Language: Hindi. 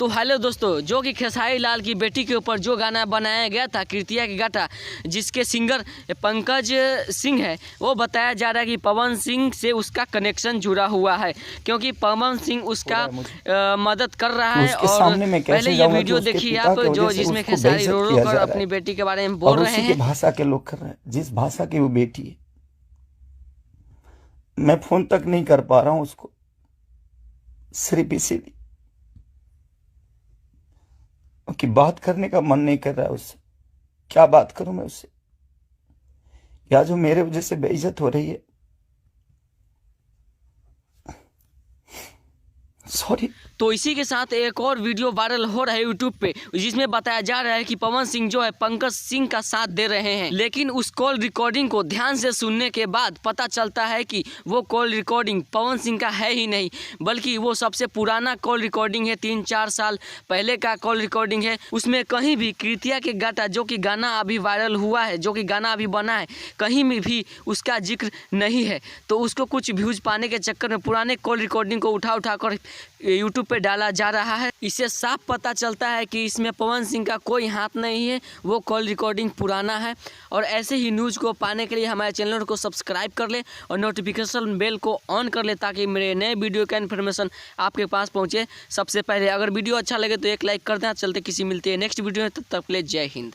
तो हेलो दोस्तों, जो कि खेसारी लाल की बेटी के ऊपर जो गाना बनाया गया था कृतिया के गाटा, जिसके सिंगर पंकज सिंह है, वो बताया जा रहा है कि पवन सिंह से उसका कनेक्शन जुड़ा हुआ है, क्योंकि पवन सिंह उसका मदद कर रहा है। और पहले ये वीडियो देखिए आप, जो जिसमें खेसारी रो रो कर अपनी बेटी के बारे में बोल रहे हैं। भाषा के लोग कर रहे हैं, जिस भाषा की वो बेटी है। मैं फोन तक नहीं कर पा रहा हूं उसको, सिर्फ इसीलिए कि बात करने का मन नहीं कर रहा है उससे। क्या बात करूं मैं उससे, या जो मेरे वजह से बेइज्जत हो रही है। सॉरी। तो इसी के साथ एक और वीडियो वायरल हो रहा है यूट्यूब पे, जिसमें बताया जा रहा है कि पवन सिंह जो है पंकज सिंह का साथ दे रहे हैं, लेकिन उस कॉल रिकॉर्डिंग को ध्यान से सुनने के बाद पता चलता है कि वो कॉल रिकॉर्डिंग पवन सिंह का है ही नहीं, बल्कि वो सबसे पुराना कॉल रिकॉर्डिंग है, 3-4 साल पहले का कॉल रिकॉर्डिंग है। उसमें कहीं भी कृतिया के गाटा, जो कि गाना अभी वायरल हुआ है, जो कि गाना अभी बना है, कहीं में भी उसका जिक्र नहीं है। तो उसको कुछ व्यूज पाने के चक्कर में पुराने कॉल रिकॉर्डिंग को उठा कर यूट्यूब पे डाला जा रहा है। इससे साफ पता चलता है कि इसमें पवन सिंह का कोई हाथ नहीं है, वो कॉल रिकॉर्डिंग पुराना है। और ऐसे ही न्यूज़ को पाने के लिए हमारे चैनल को सब्सक्राइब कर ले और नोटिफिकेशन बेल को ऑन कर ले, ताकि मेरे नए वीडियो का इन्फॉर्मेशन आपके पास पहुंचे सबसे पहले। अगर वीडियो अच्छा लगे तो एक लाइक कर दें। चलते किसी मिलते हैं नेक्स्ट वीडियो में, तब तक के लिए जय हिंद।